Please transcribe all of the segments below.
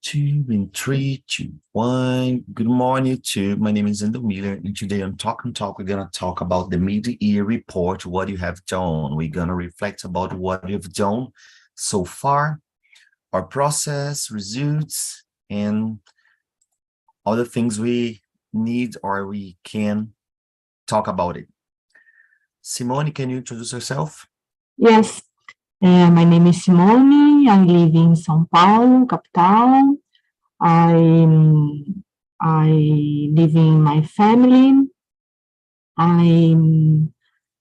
Two in three, two, one. Good morning, YouTube. My name is Endo Miller, and today on Talk and Talk, we're gonna talk about the mid-year report, what you have done. We're gonna reflect about what you've done so far, our process, results, and other things we need or we can talk about it. Simone, can you introduce yourself? Yes, my name is Simone. I live in São Paulo, capital. I live in my family. I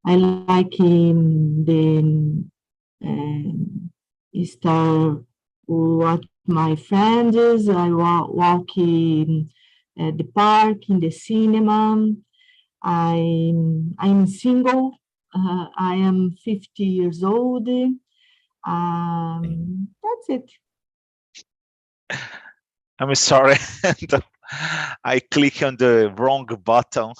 like the start with my friends. I walk in the park, in the cinema. I'm single. I am 50 years old. That's it. I'm sorry. I click on the wrong button.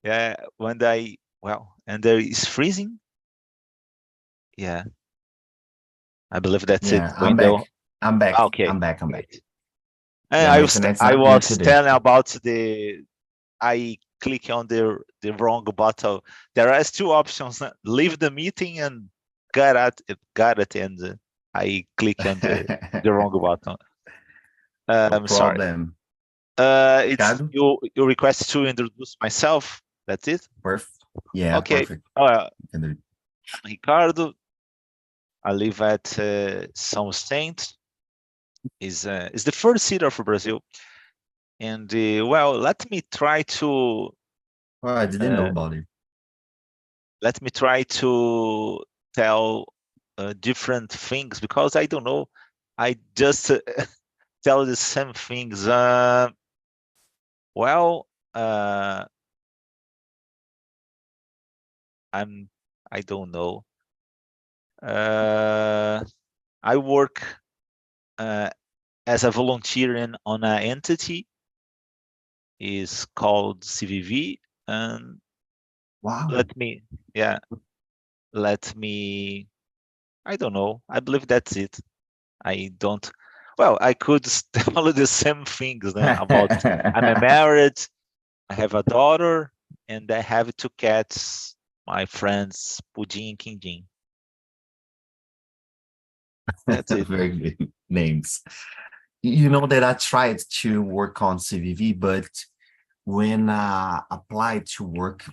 Yeah, and there is freezing. Yeah, I believe that's it. I'm back. I'm back. Okay. I'm back. And I was telling about I click on the wrong button. There are two options: leave the meeting and got it, and I click on the wrong button. I'm problem. Sorry. It's you request to introduce myself. That's it. Perfect. Yeah. Okay. Perfect. Ricardo. I live at São Vicente. Is the first city of Brazil. And let me try to. Oh, I didn't know about it. Let me try to tell different things because I don't know. I just tell the same things. I don't know. I work as a volunteer on an entity. Is called CVV, and wow. Let me I don't know, I believe that's it. I don't, I could tell the same things about I'm married, I have a daughter, and I have two cats, my friends Pudim and Quindim. That's it. Very good names. You know that I tried to work on CVV, but when I applied to work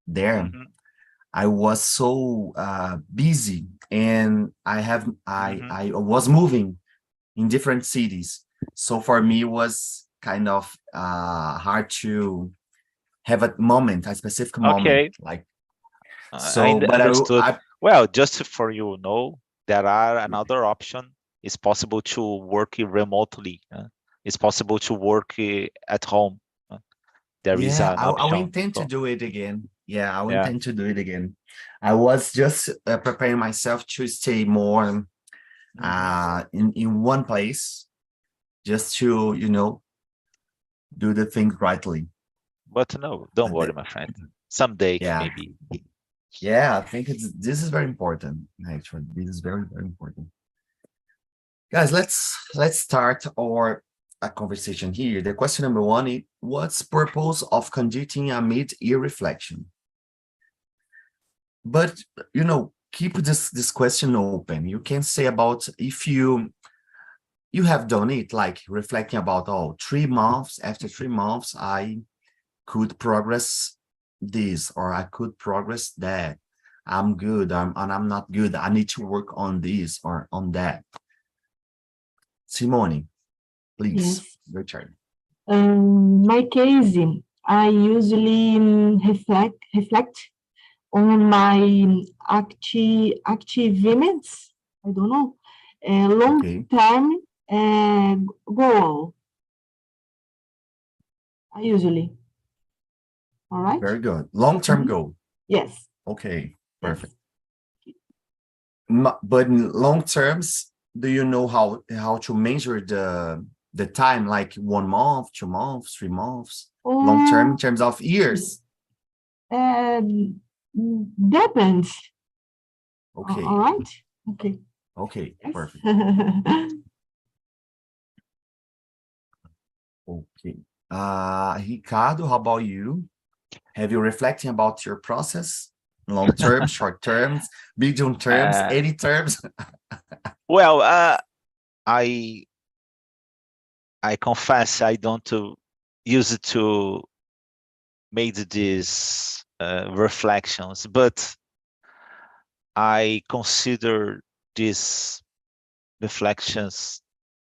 there, I was so busy, and I was moving in different cities. So for me, it was kind of hard to have a specific moment. Okay. Like so, but understood. Just for you know, there are another option. It's possible to work remotely. It's possible to work at home. There is an option. I will intend to do it again. Yeah, I will intend to do it again. I was just preparing myself to stay more in one place, just to, do the things rightly. But no, don't worry, my friend. Someday, maybe. Yeah, I think this is very important. Actually, this is very, very important. Guys, let's start our conversation here. The question number one is, what's purpose of conducting a mid-year reflection? But keep this question open. You can say about if you have done it, like reflecting about 3 months. After 3 months, I could progress this, or I could progress that. I'm good, and I'm not good. I need to work on this or on that. Simone, please, your turn. My case, I usually reflect on my achievements. I don't know, long-term goal. I usually. All right. Very good. Long-term goal. Yes. Okay. Perfect. But in long terms, do you know how to measure the time, like 1 month, 2 months, 3 months, long term in terms of years? Depends. Okay. All right. Okay. Okay, perfect. Okay. Ricardo, how about you? Have you reflecting about your process? Long term, short terms, medium terms, any terms? Well, I confess I don't use it to make these reflections, but I consider these reflections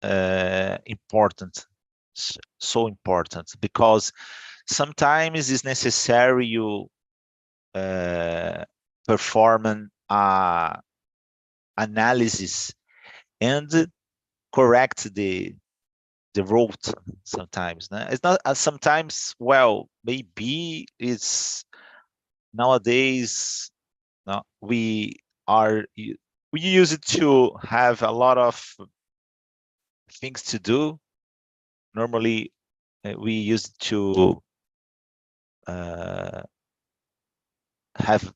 important, so important, because sometimes it's necessary you perform analysis and correct the route sometimes. It's not sometimes, well, maybe it's nowadays we use it to have a lot of things to do. Normally we use it to have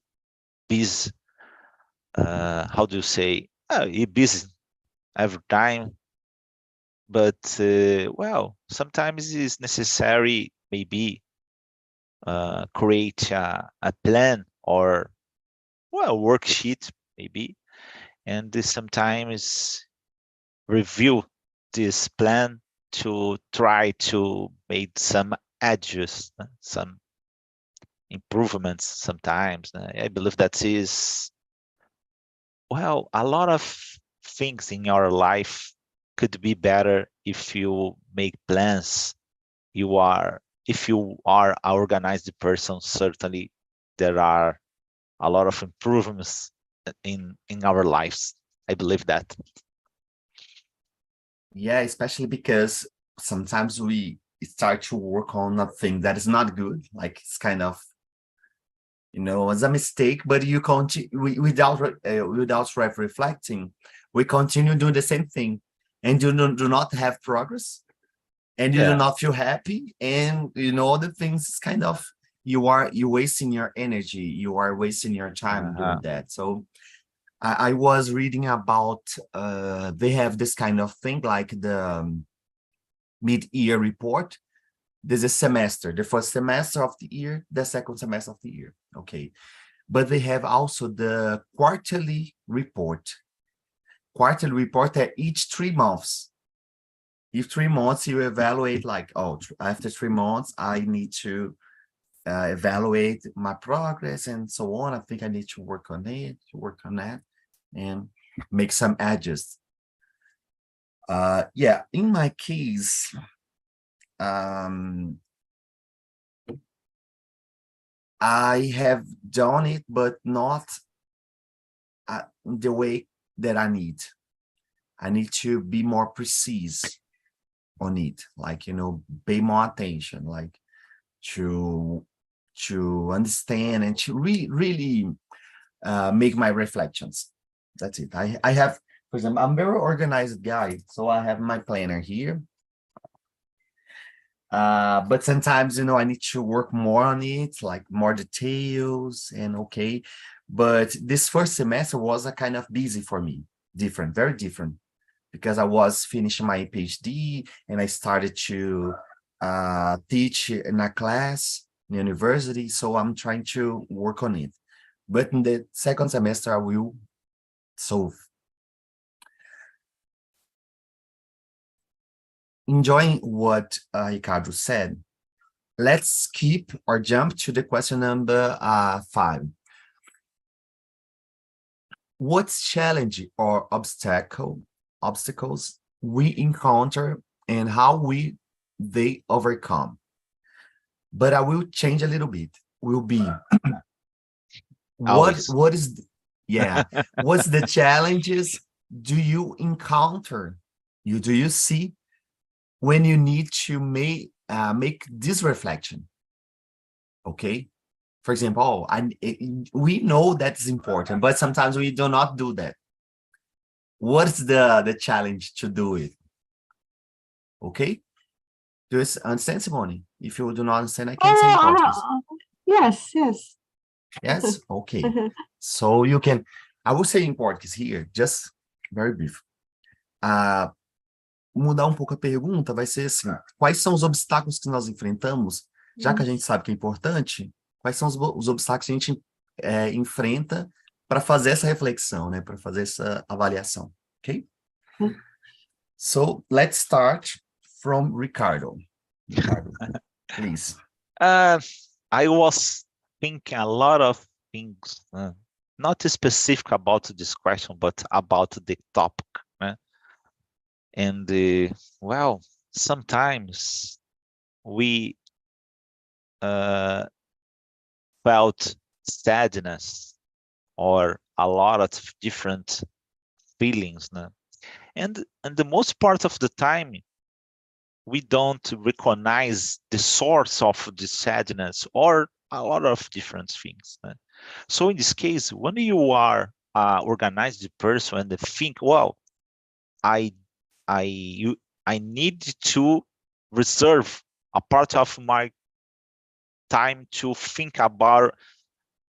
busy, how do you say, you're busy every time, but well, sometimes it's necessary maybe create a plan or, well, worksheet maybe, and sometimes review this plan to try to make some adjust, some improvements sometimes. I believe that is, well, a lot of things in your life could be better if you make plans. If you are an organized person, certainly there are a lot of improvements in our lives. I believe that. Yeah, especially because sometimes we start to work on a thing that is not good, like it's kind of, it's a mistake, but you continue without reflecting, we continue doing the same thing, and you do not have progress, and you do not feel happy, and the things is kind of, you're wasting your energy, you are wasting your time doing that. So I was reading about they have this kind of thing like the mid-year report. There's a semester, the first semester of the year, the second semester of the year. Okay. But they have also the quarterly report. Quarterly report at each 3 months. If 3 months you evaluate like, oh, after 3 months, I need to evaluate my progress and so on. I think I need to work on it, and make some adjustments. Yeah, in my case, I have done it, but not the way that I need. I need to be more precise on it, like, pay more attention, like to understand and to really make my reflections. That's it. I have, for example, I'm a very organized guy, so I have my planner here. But sometimes, I need to work more on it, like more details and okay. But this first semester was a kind of busy for me, different, very different, because I was finishing my PhD and I started to teach in a class in university. So I'm trying to work on it. But in the second semester, I will solve. Enjoying what Ricardo said, let's skip or jump to the question number 5. What's challenge or obstacles we encounter and how they overcome? But I will change a little bit. Will be what's the challenges do you encounter? Do you see when you need to make this reflection? Okay. For example, we know that's important, but sometimes we do not do that. What's the challenge to do it? Okay. Do you understand, Simone? If you do not understand, I can say in Portuguese. Yes. Yes? Okay. So you can, I will say in Portuguese here, just Very brief. Mudar um pouco a pergunta vai ser assim, quais são os obstáculos que nós enfrentamos, já que a gente sabe que é importante, quais são os obstáculos que a gente enfrenta para fazer essa reflexão, né, para fazer essa avaliação, ok? So, let's start from Ricardo. Ricardo, please. I was thinking a lot of things, not specific about this question, but about the topic. And well, sometimes we felt sadness or a lot of different feelings. And the most part of the time, we don't recognize the source of the sadness or a lot of different things. So in this case, when you are organized person and think, well, I need to reserve a part of my time to think about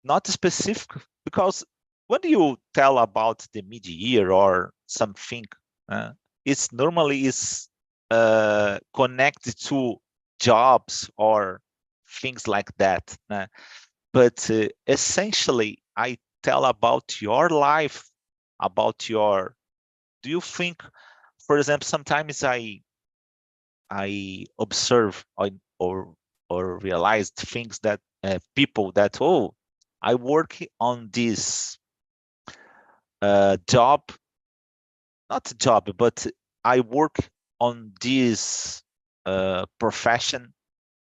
not specific, because when you tell about the mid-year or something, it's normally connected to jobs or things like that. But essentially, I tell about your life, about your. Do you think, for example, sometimes I observe or realize things that people that, oh, I work on this job, not job, but I work on this profession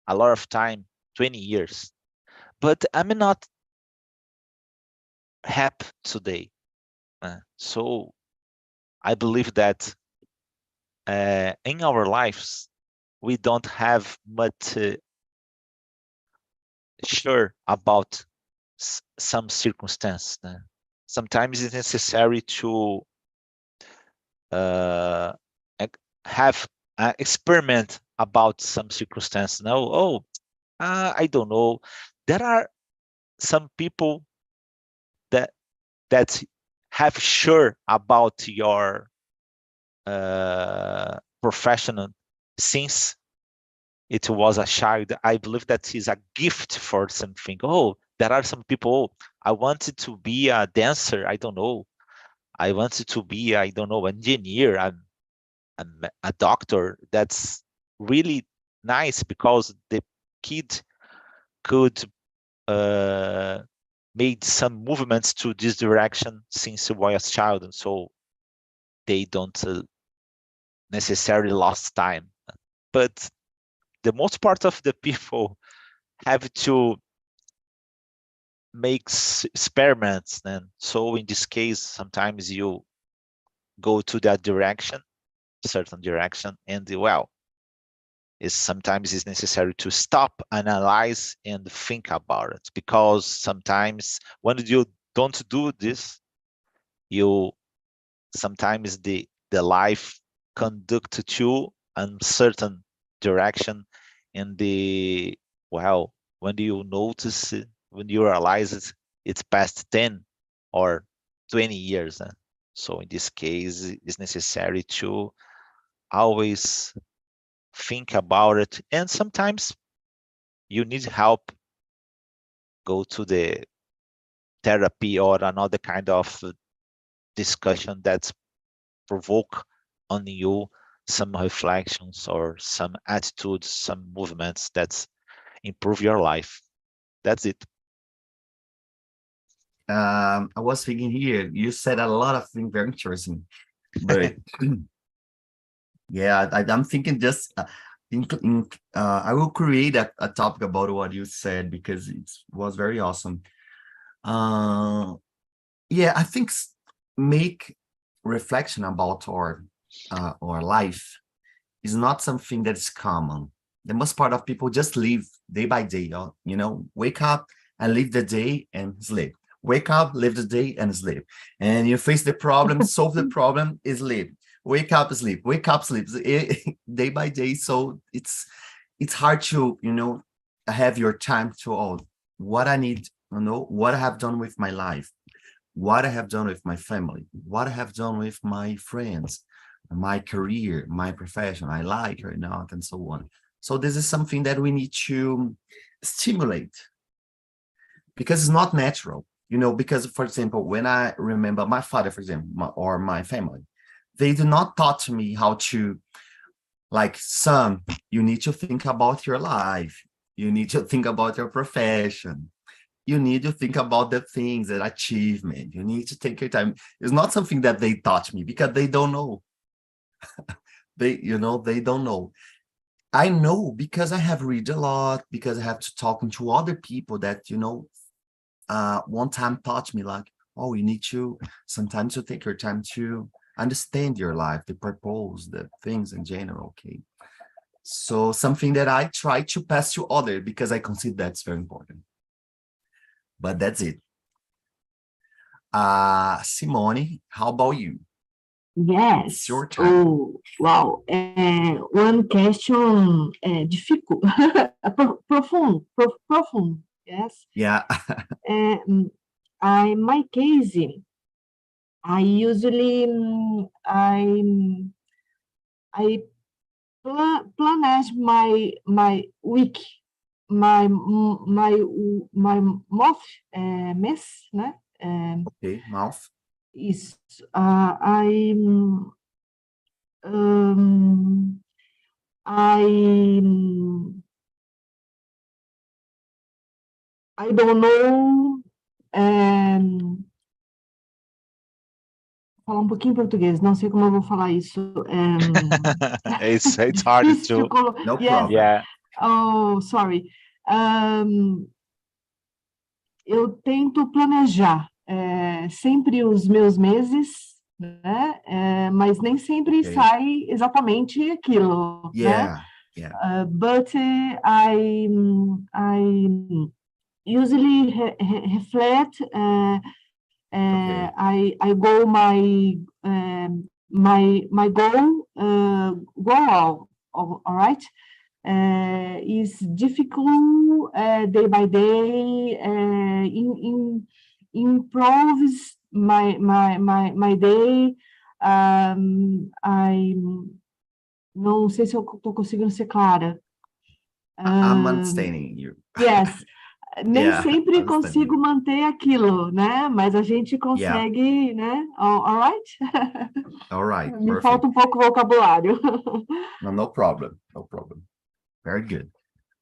a lot of time, 20 years, but I'm not happy today. So I believe that in our lives, we don't have much sure about some circumstance. Sometimes it's necessary to have an experiment about some circumstance. No, I don't know. There are some people that have sure about your professional since it was a child. I believe that is a gift for something. Oh, there are some people, I wanted to be a dancer. I don't know. I wanted to be, I don't know, engineer. I'm a doctor. That's really nice because the kid could made some movements to this direction since he was a child, and so they don't necessarily lost time. But the most part of the people have to make experiments, and so in this case, sometimes you go to that direction, certain direction, and well, sometimes it's necessary to stop, analyze, and think about it, because sometimes when you don't do this, you sometimes the life conduct you in certain direction, and well, when you notice it, when you realize it, it's past 10 or 20 years. So in this case, it's necessary to always think about it, and sometimes you need help, go to the therapy or another kind of discussion that's provoke on you some reflections or some attitudes, some movements that improve your life. That's it. I was thinking here, you said a lot of things very interesting, but yeah, I'm thinking just I will create a topic about what you said because it was very awesome. Yeah, I think make reflection about our life is not something that is common. The most part of people just live day by day, wake up and live the day and sleep. Wake up, live the day and sleep. And you face the problem, solve the problem, sleep. Wake up, sleep. Wake up, sleep. Day by day. So it's hard to, have your time to what I need, what I have done with my life. what I have done with my family, what I have done with my friends, my career, my profession, I like or not, and so on. So this is something that we need to stimulate because it's not natural, you know, because for example, when I remember my father, for example, or my family, they do not taught me how to, like, son, you need to think about your life. You need to think about your profession. You need to think about the things, that achievement. You need to take your time. It's not something that they taught me because they don't know. They don't know. I know because I have read a lot, because I have to talking to other people that, one time taught me like, oh, you need to sometimes to take your time to understand your life, the purpose, the things in general. Okay. So something that I try to pass to others because I consider that's very important. But that's it. Simone, how about you? Yes. It's your turn. Oh, wow. One question difficult, profound. Yes. Yeah. My case, I usually I planage my week, my month, mês, né? Okay, mouth. Isso. I don't know. Falar um pouquinho em português, não sei como eu vou falar isso. It's hard to. No Yes. problem. Yeah. Oh, sorry. Eu tento planejar sempre os meus meses, né? Mas nem sempre Okay. sai exatamente aquilo, né? Yeah. But I usually reflect. Okay. I go my goal all right. Is difficult day by day. Improves my day. I não sei se eu estou conseguindo ser clara. I'm understanding you. Yes. Nem sempre understand. consigo manter aquilo, né? Mas a gente consegue, né? All right? All right. Me Perfect. falta um pouco o vocabulário. No problem. No problem. Very good.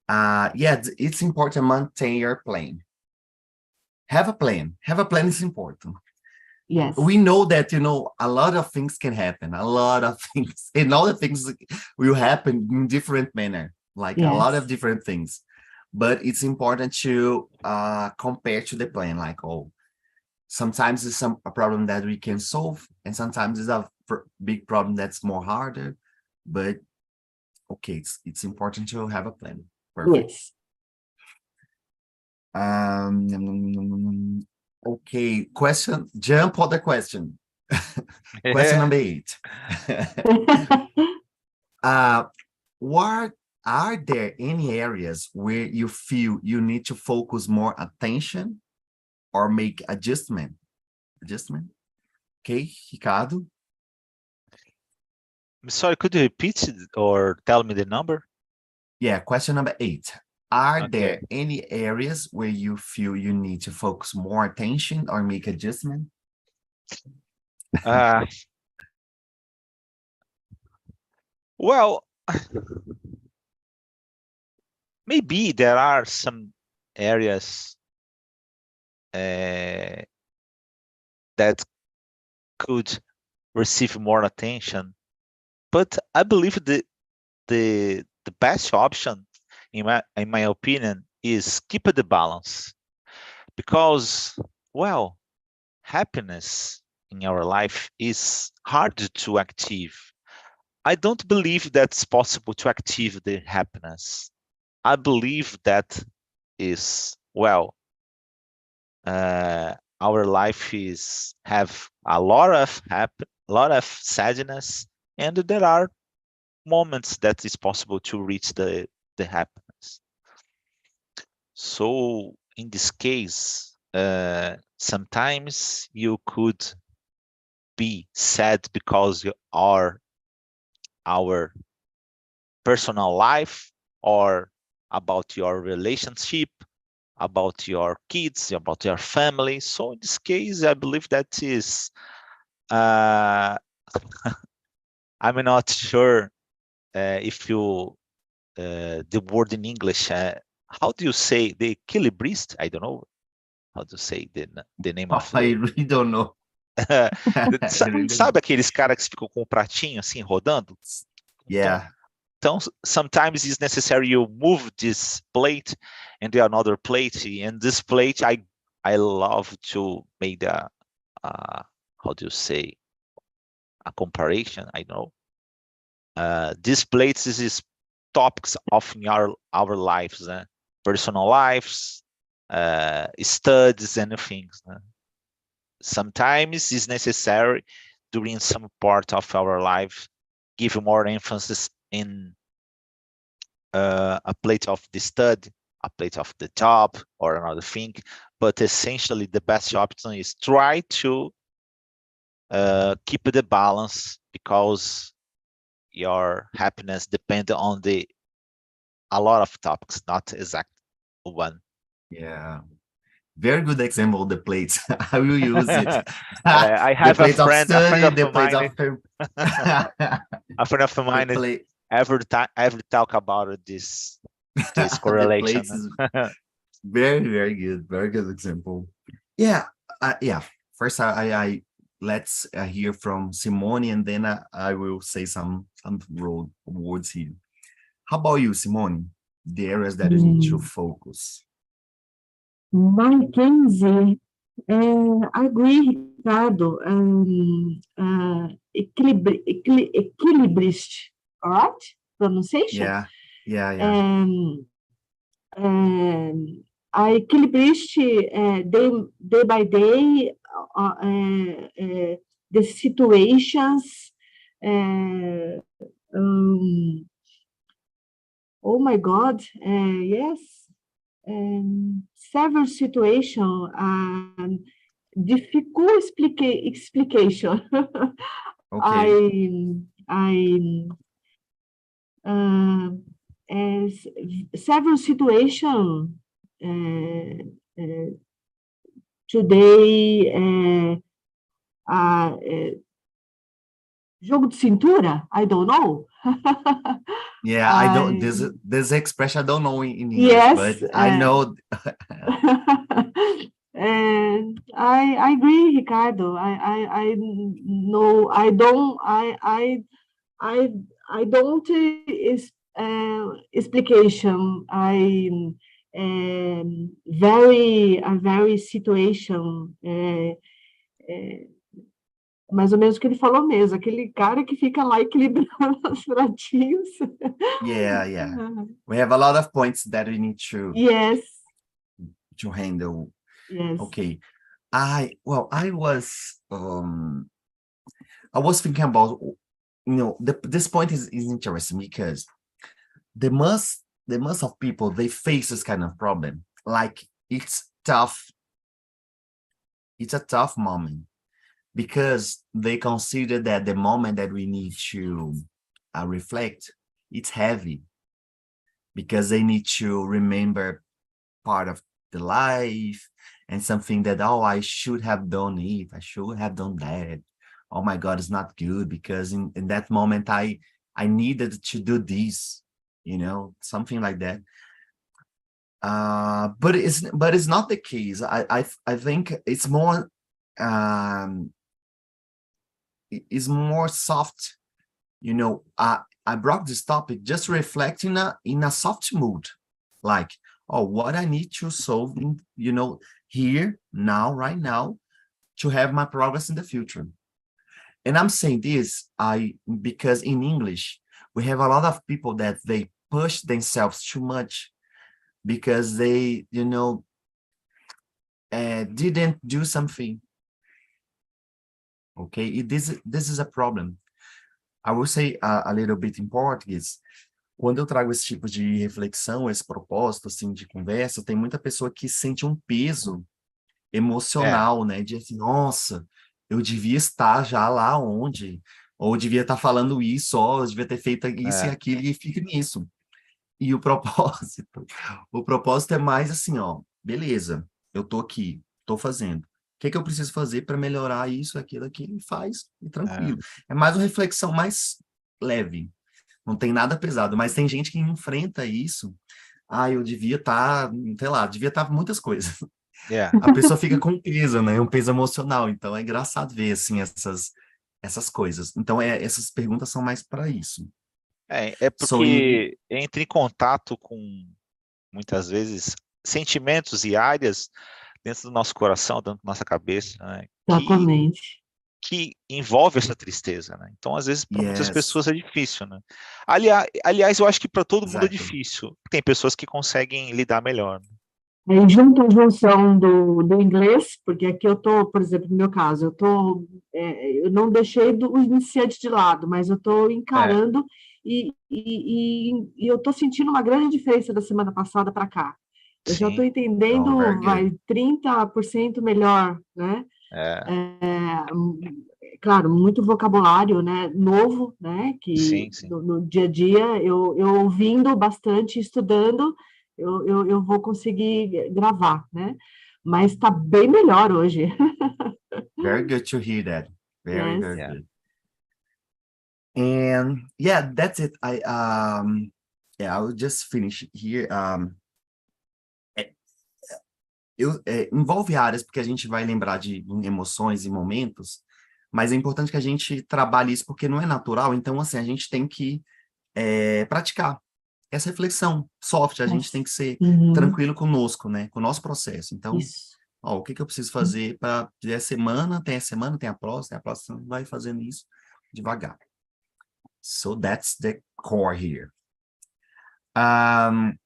Yeah, it's important to maintain your plan. Have a plan. Have a plan is important. Yes. We know that, a lot of things can happen. A lot of things. And all the things will happen in different manner. Like a lot of different things. But it's important to compare to the plan. Like, oh, sometimes it's a problem that we can solve. And sometimes it's a big problem that's more harder. But okay, it's important to have a plan. Perfect. Yes. Okay, jump on the question. Question number 8. What are there any areas where you feel you need to focus more attention or make adjustment? Okay, Ricardo. I'm sorry, could you repeat it or tell me the number? Yeah, question number 8. Are there any areas where you feel you need to focus more attention or make adjustment? Well, maybe there are some areas that could receive more attention, but I believe the best option, in my opinion, is keep the balance, because, well, happiness in our life is hard to achieve. I don't believe that's possible to achieve the happiness. I believe that is, well, our life have a lot of sadness, and there are moments that it's possible to reach the happiness. So in this case, Sometimes you could be sad because you are our personal life or about your relationship, about your kids, about your family. So in this case, I believe that is, I'm not sure if you, the word in English, how do you say the equilibrist? I don't know how to say the name of I the... really don't know. Sabe aqueles caras que ficam com o pratinho assim rodando? Yeah. Então, sometimes it's necessary you move this plate and the another plate. And this plate, I love to make how do you say, a comparison? I know. This plate is topics of our lives, personal lives, studies and things. Sometimes it's necessary during some part of our life give more emphasis in a plate of the study, a plate of the job, or another thing. But essentially, the best option is try to keep the balance, because your happiness depends on a lot of topics, not exact one. Yeah. Very good example, the plates. I will use it. I have a friend of mine. A friend of mine every talk about this correlation. Very good example. Yeah, yeah. First, I let's hear from Simone, and then I will say some words here. How about you, Simone? The areas that you need to focus. Mackenzie, I agree, Ricardo. Equilibrist, all right? Pronunciation? Yeah. Equilibrist, day by day, the situations, oh my God, yes. Several situations, difficult explication. Okay. Several situations today, jogo de cintura, I don't know. Yeah, I don't, this expression I don't know in English, yes, but I know. And I agree, Ricardo. I know I don't explication. Very situation. Mais ou menos o que ele falou mesmo, aquele cara que fica lá equilibrando os pratinhos. Yeah. We have a lot of points that we need to handle. Yes. Okay. I was thinking about, this point is interesting, because the most of people, they face this kind of problem. Like, it's tough. It's a tough moment, because they consider that the moment that we need to reflect, it's heavy, because they need to remember part of the life and something that, oh, I should have done it, I should have done that. Oh my God, it's not good, because in that moment I needed to do this, something like that. But it's not the case. I think it's more soft. I brought this topic just reflecting in a soft mood, like, oh, what I need to solve in, here, now, right now, to have my progress in the future. And I'm saying this because in English, we have a lot of people that they push themselves too much, because they, didn't do something. Okay, this is a problem. I will say a little bit in Portuguese. Quando eu trago esse tipo de reflexão, esse propósito, assim, de conversa, tem muita pessoa que sente um peso emocional, né? De assim, nossa, eu devia estar já lá onde, ou eu devia estar falando isso, ó, eu devia ter feito isso e aquilo, e fica nisso. E o propósito, o propósito é mais assim, ó, beleza, eu tô aqui, tô fazendo. O que que eu preciso fazer para melhorar isso, aquilo, e faz, e tranquilo. É mais uma reflexão mais leve, não tem nada pesado, mas tem gente que enfrenta isso. Ah, eu devia estar, sei lá, devia estar muitas coisas. A pessoa fica com peso, né? Um peso emocional. Então é engraçado ver assim essas coisas. Então essas perguntas são mais para isso. É So in, porque entra em contato com, muitas vezes, sentimentos e áreas dentro do nosso coração, dentro da nossa cabeça, né, Exatamente. que envolve essa tristeza, né? Então, às vezes, para muitas yes, pessoas é difícil, né? Aliás, eu acho que para todo mundo é exactly. difícil. Tem pessoas que conseguem lidar melhor, né? Aí junto a junção do inglês, porque aqui eu estou, por exemplo, no meu caso, eu não deixei o iniciante de lado, mas eu estou encarando e eu estou sentindo uma grande diferença da semana passada para cá. Eu já estou Sim, Oh, very entendendo, good. 30% melhor, né? é, Claro, muito vocabulário, né, novo, né, que sim. no dia a dia, eu ouvindo bastante, estudando, eu vou conseguir gravar, né, mas está bem melhor hoje. Very good to hear that. Very, Yes. very good. And yeah, that's it. I'll just finish here. É, envolve áreas, porque a gente vai lembrar de emoções e momentos, mas é importante que a gente trabalhe isso, porque não é natural, então, assim, a gente tem que praticar essa reflexão soft, a gente tem Yes. que ser Uhum. tranquilo conosco, né, com o nosso processo. Então, Isso. ó, o que que eu preciso fazer para a semana, tem a próxima, vai fazendo isso devagar. So that's the core here. Um,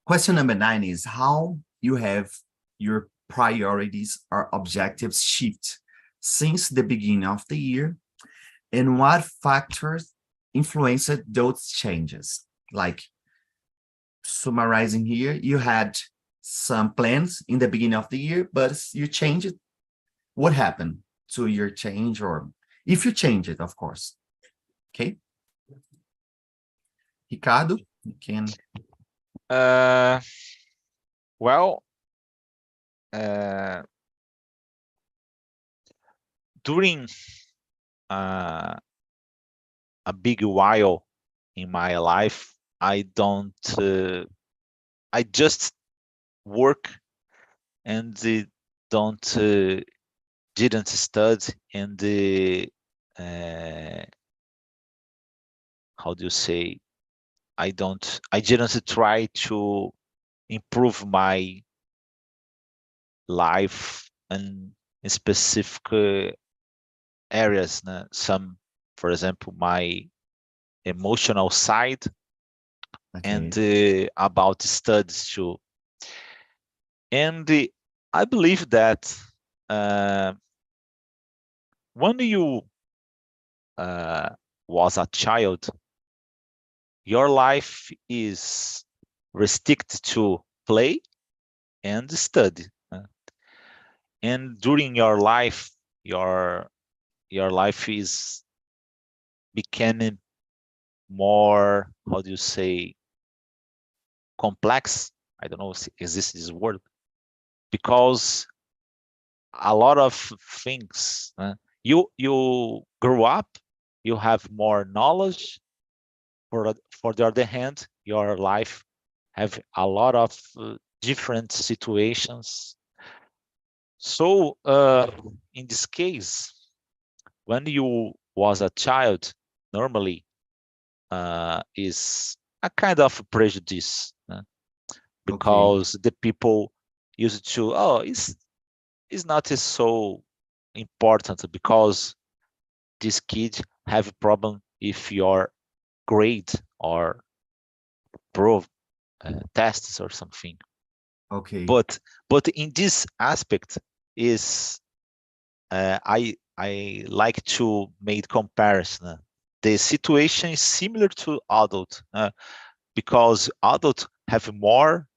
question number 9 is how you have your priorities or objectives shift since the beginning of the year, and what factors influenced those changes? Like summarizing here, you had some plans in the beginning of the year, but you changed it. What happened to your change, or if you change it, of course? Okay. Ricardo, you can. Well, uh, during a big while in my life, I don't. I just work and don't didn't study and uh, how do you say? I didn't try to improve my life in specific areas. Né? Some, for example, my emotional side and Okay. about studies too. And I believe that uh, when you was a child, your life is restricted to play and study. And during your life, your life is becoming more, how do you say, complex. I don't know if exists this word, because a lot of things. You grow up, you have more knowledge. For the other hand, your life have a lot of different situations. So in this case, when you was a child, normally is a kind of prejudice, Okay. because the people used to, oh, it's not so important because this kid have a problem if your grade or prove tests or something. Okay. But in this aspect is I like to make comparison. The situation is similar to adult because adult have more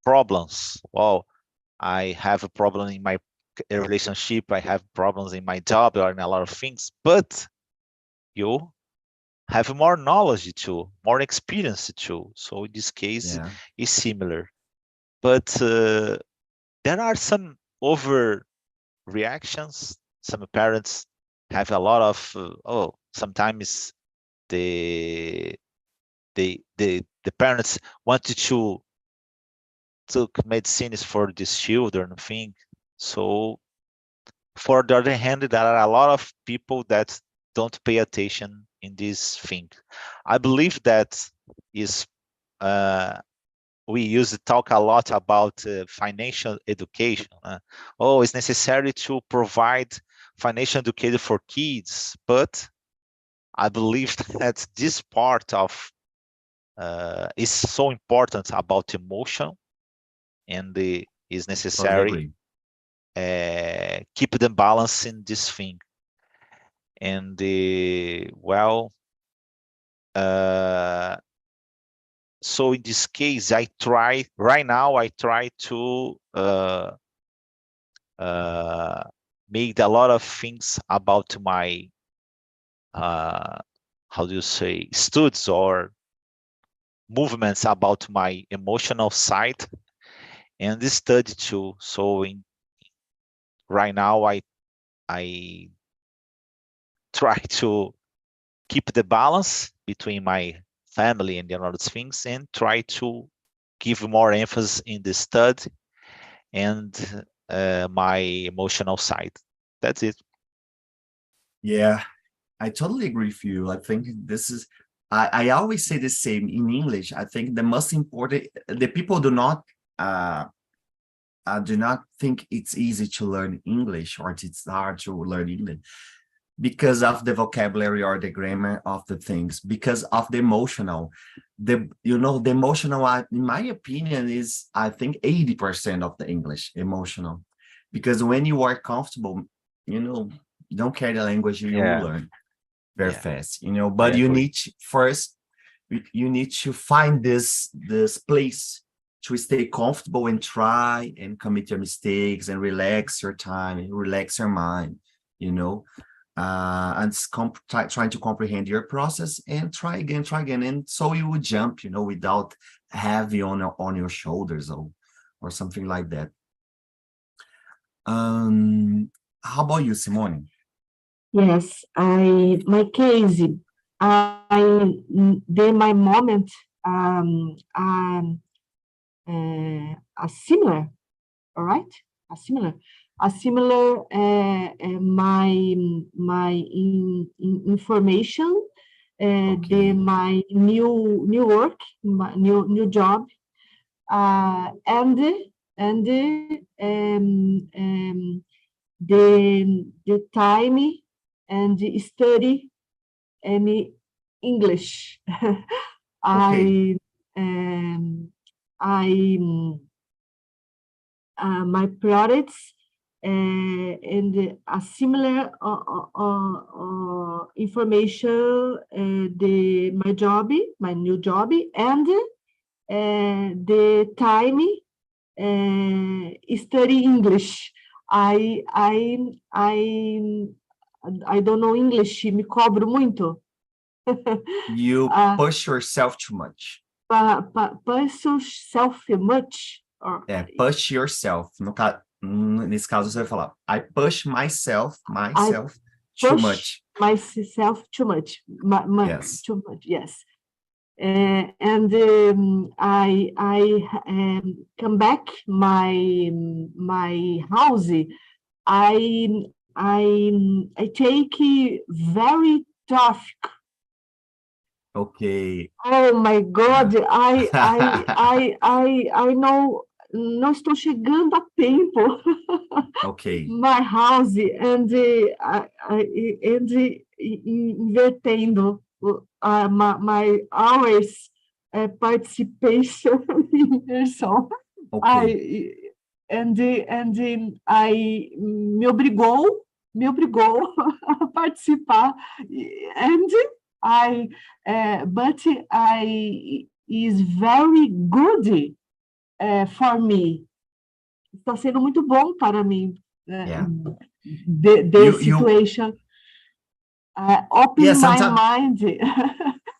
problems. Well, I have a problem in my relationship, I have problems in my job or in a lot of things, but you have more knowledge too, more experience too. So in this case, it's similar. But there are some overreactions. Some parents have a lot of sometimes the parents wanted to took medicines for this children thing. So for the other hand, there are a lot of people that don't pay attention in this thing. I believe that is we used to talk a lot about financial education. It's necessary to provide financial education for kids, but I believe that this part of is so important about emotion, and is necessary keep the balance in this thing. And so in this case, I try to make a lot of things about my how do you say, studies or movements about my emotional side and the study too. So right now I try to keep the balance between my family and the other things, and try to give more emphasis in the study and my emotional side. That's it. Yeah, I totally agree with you. I think this is, I always say the same in English. I think the most important, the people do not think it's easy to learn English, or it's hard to learn English because of the vocabulary or the grammar of the things, because of the emotional. The emotional, in my opinion, is, I think, 80% of the English emotional. Because when you are comfortable, you don't care the language, you will learn very fast, but you need first, you need to find this place to stay comfortable and try and commit your mistakes and relax your time and relax your mind, and trying to comprehend your process and try again. And so you would jump, without heavy on your shoulders or something like that. How about you, Simone? Yes, my case, my moment, are similar, all right? A similar, my information, my new work, my new job, and the time and study any English. Okay. My products and a similar information, my job, my new job, and the time study English. I don't know English, me cobro muito. You push yourself too much. Push yourself much? Push yourself. Nesse caso, você vai falar, I push myself too much. Myself too much. Yes. Too much, yes. And I come back my house. I take very tough. Okay. Oh my God! I know, não estou chegando a tempo. Okay. My house and invertendo my hours participation in Imersão. Okay. I me obrigou a participar, and but I is very good for me. Está sendo muito bom para mim. Yeah. This situation open my mind.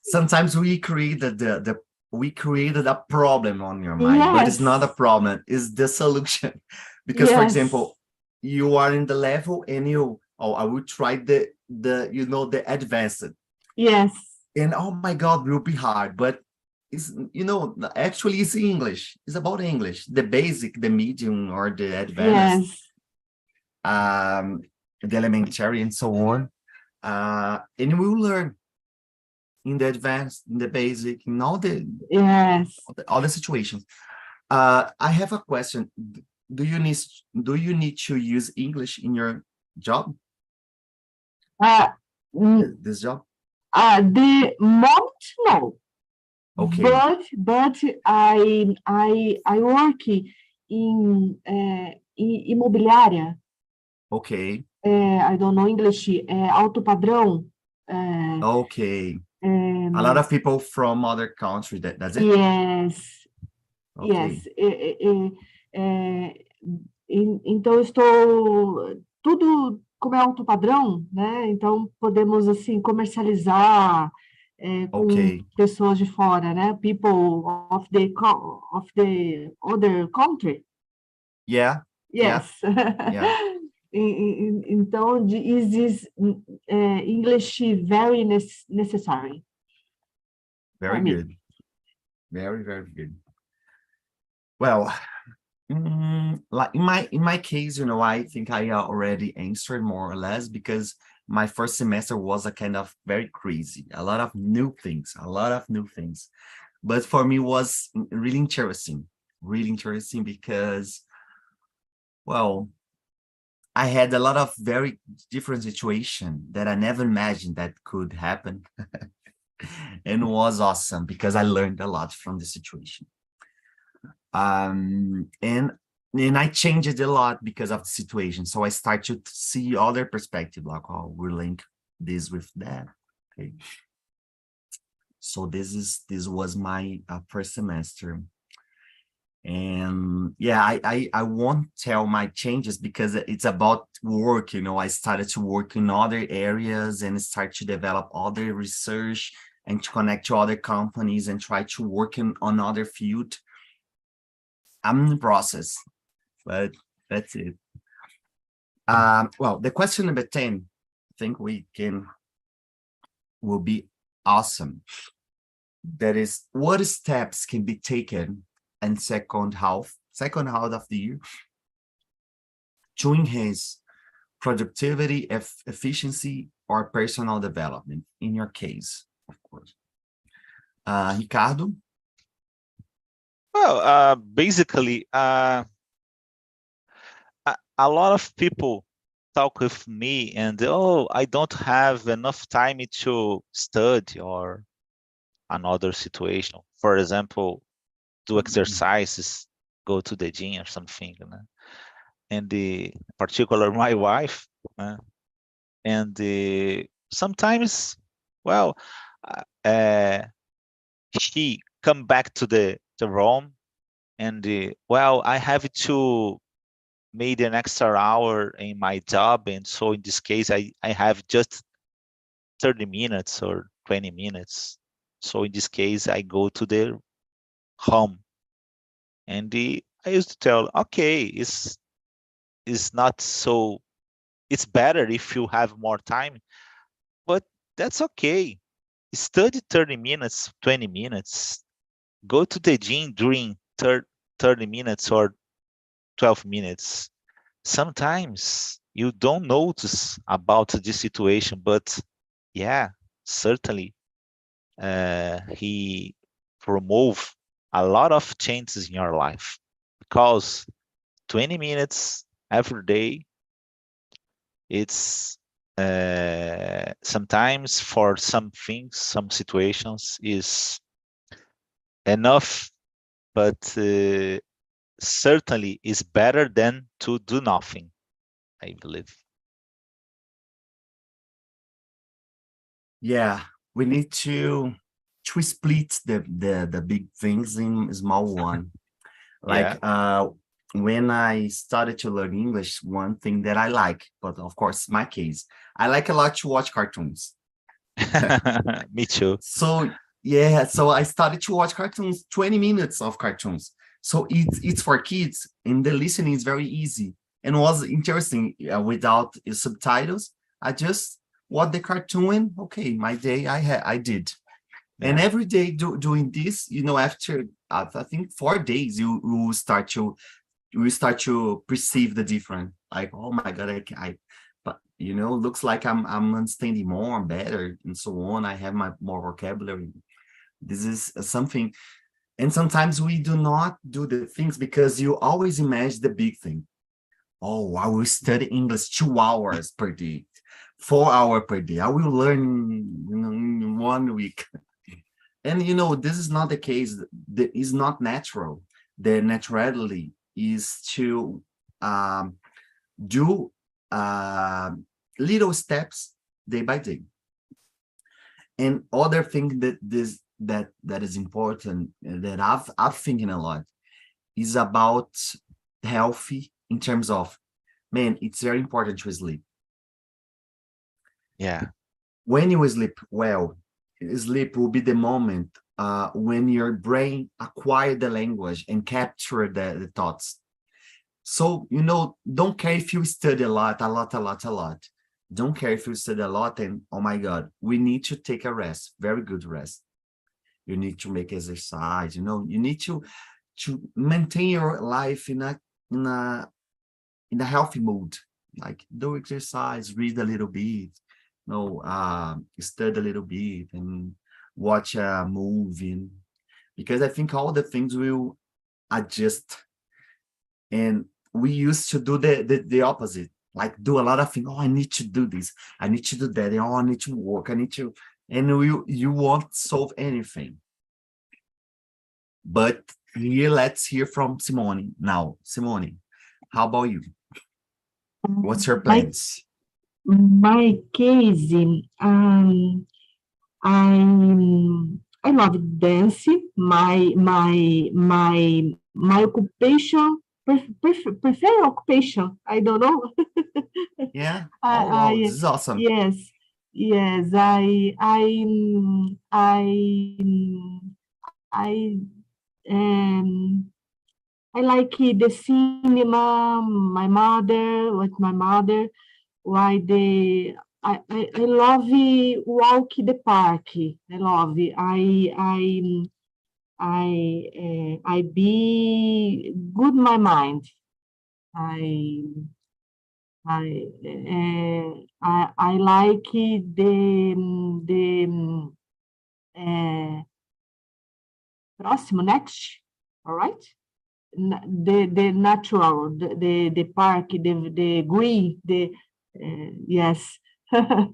Sometimes we created we created a problem on your mind, but it's not a problem, it's the solution. Because for example, you are in the level and I will try the the advanced. Yes. And oh my God, will be hard, but it's actually it's English. It's about English, the basic, the medium, or the advanced. Yes. The elementary and so on. And we will learn in the advanced, in the basic, in all the all the situations. I have a question. Do you need to use English in your job? This job? The moment, no. Okay. But I work in imobiliária. Okay. I don't know English. Alto padrão. Okay. A lot of people from other countries. That's it. Yes. Okay. Yes. Então eu estou tudo como é alto padrão, né? Então podemos assim comercializar com pessoas de fora, né? People of the other country. Yeah. Yes. Yeah. Então is this English very necessary? Very good. Very, very good. Well, like in my case, I think I already answered more or less, because my first semester was a kind of very crazy, a lot of new things, but for me was really interesting because, well, I had a lot of very different situations that I never imagined that could happen. And it was awesome because I learned a lot from the situation. And I changed a lot because of the situation. So I started to see other perspective, like, oh, we link this with that. Okay. So this was my first semester. And yeah, I won't tell my changes because it's about work. I started to work in other areas and start to develop other research and to connect to other companies and try to work on other field. I'm in the process, but that's it. Well, the question number 10, I think will be awesome. That is, what steps can be taken in second half of the year to enhance productivity, efficiency, or personal development? In your case, of course. Ricardo? Well, basically, a lot of people talk with me and, oh, I don't have enough time to study or another situation. For example, do exercises, go to the gym or something. And particular my wife, and sometimes, well, she come back to the room and well, I have to make an extra hour in my job, and so in this case I have just 30 minutes or 20 minutes. So in this case I go to the home, and I used to tell, okay, it's not so, it's better if you have more time, but that's okay. Study 30 minutes, 20 minutes, go to the gym during 30 minutes or 12 minutes. Sometimes you don't notice about this situation, but yeah, certainly he promote a lot of changes in your life, because 20 minutes every day, it's sometimes for some things, some situations is enough, but certainly is better than to do nothing, I believe. Yeah, we need to split the big things in small one. Like when I started to learn English, one thing that I like, but of course, my case, I like a lot to watch cartoons. Me too. So yeah, so I started to watch cartoons, 20 minutes of cartoons. So it's for kids, and the listening is very easy and was interesting without subtitles. I just watched the cartoon and okay, my day I did. Yeah. And every day doing this, you know, after I think 4 days, you will start to perceive the difference. Like, oh my God, but you know, looks like I'm understanding more and better and so on. I have more vocabulary. This is something, and sometimes we do not do the things because you always imagine the big thing. Oh, I will study English 2 hours per day, 4 hours per day. I will learn, you know, in 1 week. And you know, this is not the case. That is not natural. The naturally is to do little steps day by day. And other thing that is important that I've thinking a lot is about healthy in terms of, man, it's very important to sleep. Yeah. When you sleep well, sleep will be the moment when your brain acquire the language and capture the thoughts. So, you know, don't care if you study a lot. Don't care if you study a lot and, oh my God, we need to take a rest, very good rest. You need to make exercise, you know, you need to maintain your life in a healthy mood, like do exercise, read a little bit, you know, study a little bit and watch a movie, because I think all the things will adjust. And we used to do the opposite, like do a lot of things. Oh, I need to do this, I need to do that. Oh, I need to work, I need to, and you won't solve anything. But here, let's hear from Simone now. Simone, how about you? What's your plans? My case, I love dance. My occupation, prefer occupation. I don't know. Yeah. Oh wow, this is awesome. Yes. I like the cinema. My mother. Why I love walk the park. I love it. I be good my mind. I like próximo next, all right? The natural, the park, the green, yes. My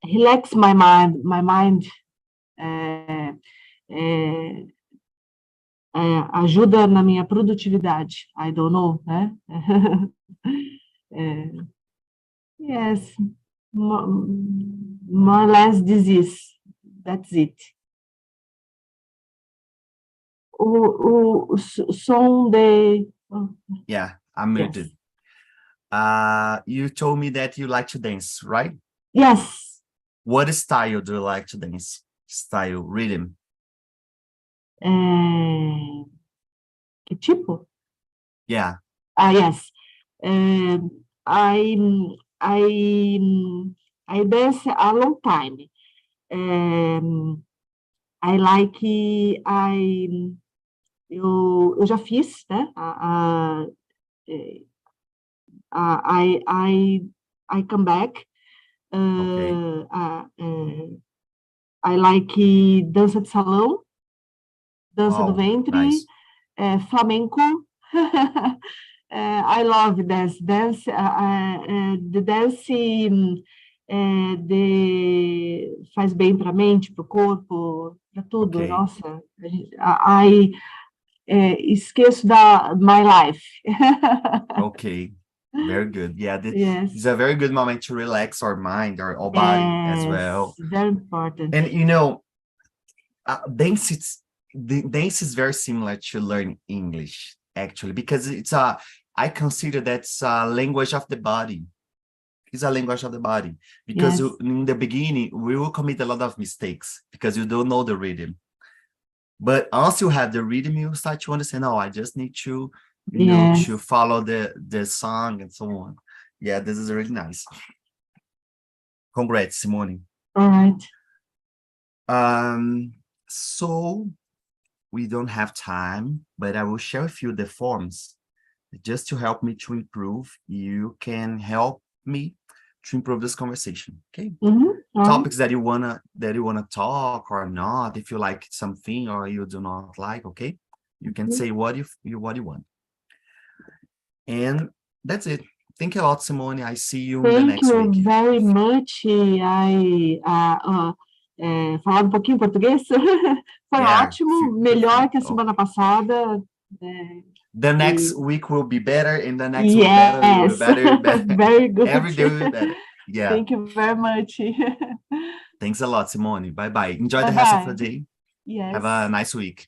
relax my mind ajuda na minha produtividade. I don't know, né? Yes, more or less this is. That's it. O som de... Yeah, I'm muted. Yes. You told me that you like to dance, right? Yes. What style do you like to dance? Style, rhythm? Que tipo? Yeah. Yes. I dance a long time. I like, eu já fiz, né? I come back. Okay. I like dança de salão, dança do ventre, nice. Flamenco. I love dance. The dance faz bem para a mente, para o corpo, para tudo. Okay. Nossa, esqueço da my life. Okay. Very good. Yeah, Yes. it's a very good moment to relax our mind, our body as well. Very important. And dance is very similar to learn English, actually, because I consider that's a language of the body. It's a language of the body, because in the beginning we will commit a lot of mistakes because you don't know the rhythm. But once you have the rhythm, you start to understand, I just need to, to follow the song and so on. Yeah, this is really nice. Congrats, Simone. All right. So we don't have time, but I will share with you the forms just to help me to improve. You can help me to improve this conversation. Okay. Topics that you wanna talk or not, if you like something or you do not like, okay, you can say what you want. And that's it. Thank you a lot, Simone. I see you in the next week. Thank you very much. Falar um pouquinho português foi ótimo, melhor que a semana passada. The next week will be better, and the next week better. Very good. Every day will be better. Yeah. Thank you very much. Thanks a lot, Simone. Bye-bye. Enjoy the rest of the day. Yes. Have a nice week.